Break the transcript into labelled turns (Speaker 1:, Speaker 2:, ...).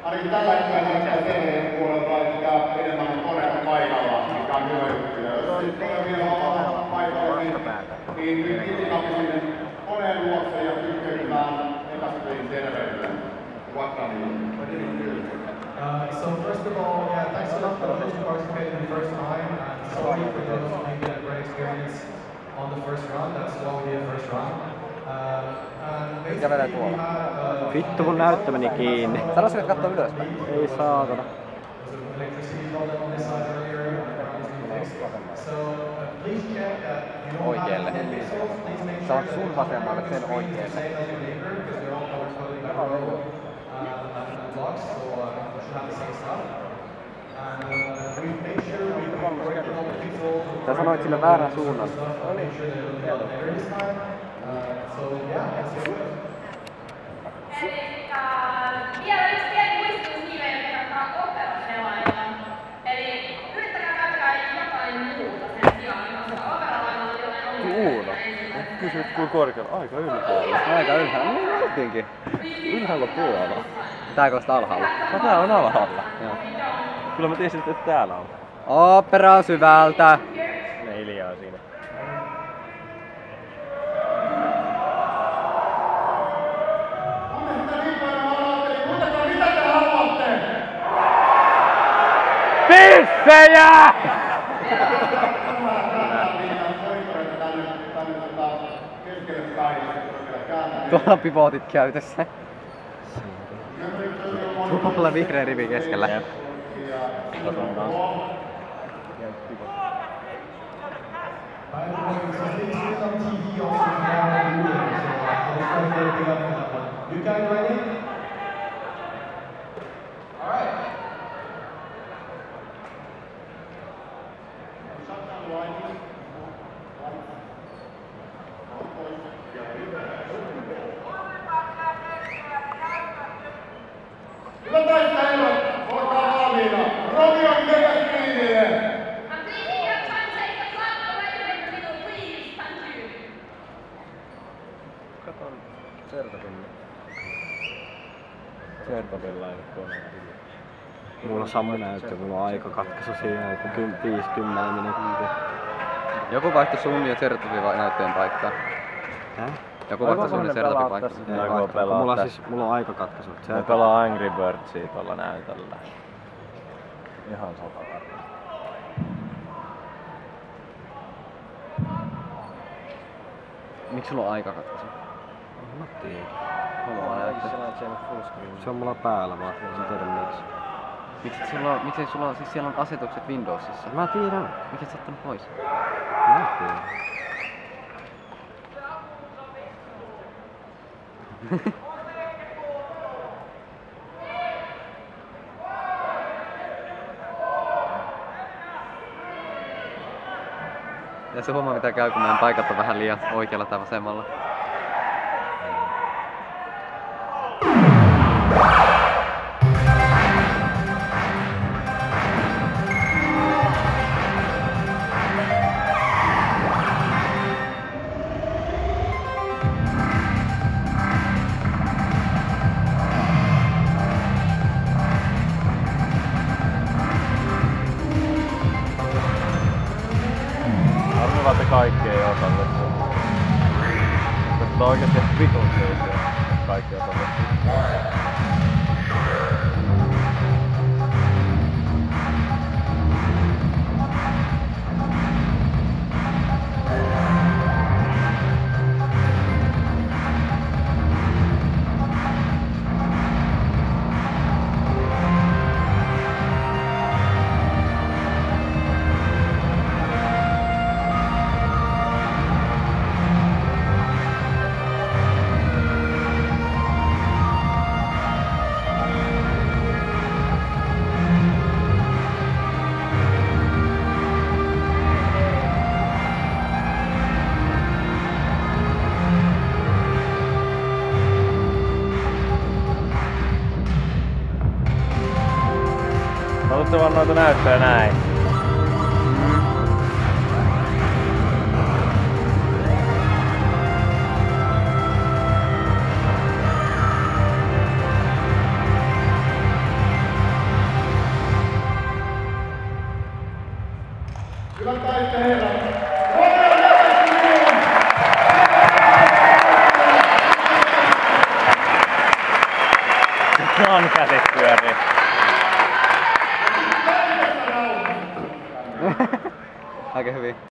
Speaker 1: ainakin tällä hetkellä näyttää TV:n puolelta, että enemmän on koneella paikalla, mikä on hyvä juttu. Ja jos sitten tulee vielä omalla paikalla, niin kiitinapinen koneen luokse ja kytkeytymään ekaspelin terveydelle.
Speaker 2: So first of all, yeah, thanks a lot for those who participated in the first time, and sorry for those who didn't get a great experience on the first round. That's why we did the first round. And basically we had
Speaker 3: vittu mun näyttö meni kiinni.
Speaker 4: Sanoisitko, että katsoo ylöspäin?
Speaker 3: Ei saatana.
Speaker 2: electricity problem on this side earlier. So please check that you don't
Speaker 4: Oikealle.
Speaker 2: have pixels. Please make
Speaker 4: Sä
Speaker 2: sure
Speaker 4: oot sun vasemmalle, sen oikealle.
Speaker 2: Blocks, so we should have the same stuff. And we make sure we correct all the pixels.
Speaker 3: Sä sanoit sille väärän suunnan.
Speaker 2: Make sure that we're there this time. So yeah, that's it.
Speaker 5: Vielä yksi pieni muistutus niille, jotka kannattaa operaselailla. Eli yrittäkää käyttää jotain muuta sen sijaan, koska operalailla on jotain
Speaker 3: Uuna. Kysyt kuin korkealla. Aika ylhäällä.
Speaker 4: Aika ylhäällä. Niin oltiinkin.
Speaker 3: Ylhäällä tuolla.
Speaker 4: Tääkö sitä alhaalla?
Speaker 3: No tää on alhaalla.
Speaker 4: Joo.
Speaker 3: Kyllä mä tiesin, että täällä on.
Speaker 4: Opera syvältä.
Speaker 3: Ne hiljaa siinä. Pissejä!
Speaker 4: Tuolla on pivotit käytössä. Tuolla vihreä rivi keskellä.
Speaker 2: You guys ready? All right.
Speaker 1: Hyvä taistelu! Olkaa valmiina! Romi on keväskiinille!
Speaker 3: Katon Sertopin laite koneen. Mulla on sama näyttö, mulla on aikakatkaisu siinä, joku 5-10 minuuttia.
Speaker 4: Joku vaihtoi sun ja Sertopin näyttöjen paikkaa.
Speaker 3: Häh?
Speaker 4: Joku vaihtoi sun ja Sertopin paikkaa.
Speaker 3: Mulla on aikakatkaisu.
Speaker 6: Mä pelaan Angry Birdsia tuolla näytöllä. Ihan 100%.
Speaker 4: Miksi sulla on aikakatkaisu?
Speaker 3: Mä tiedän.
Speaker 4: Mulla on näyttö.
Speaker 3: Se on mulla päällä vaan, en tiedä miksi.
Speaker 4: Miksi sulla on, siis siellä on asetukset Windowsissa?
Speaker 3: Mä tiedän.
Speaker 4: Miksi et sä ottanut pois?
Speaker 3: Mä tiedän.
Speaker 4: Ja se huomaa mitä käy, kun meidän paikat on vähän liian oikealla tai vasemmalla.
Speaker 6: Harmiva, että kaikki ei osallistu. Koska tää on oikeesti vitun seisiä. Kaikki osallistu. Haluatko vaan noita näyttöjä näin?
Speaker 1: Hyvät naiset ja herrat.
Speaker 6: On kädet pyörii.
Speaker 4: Aika hyvin.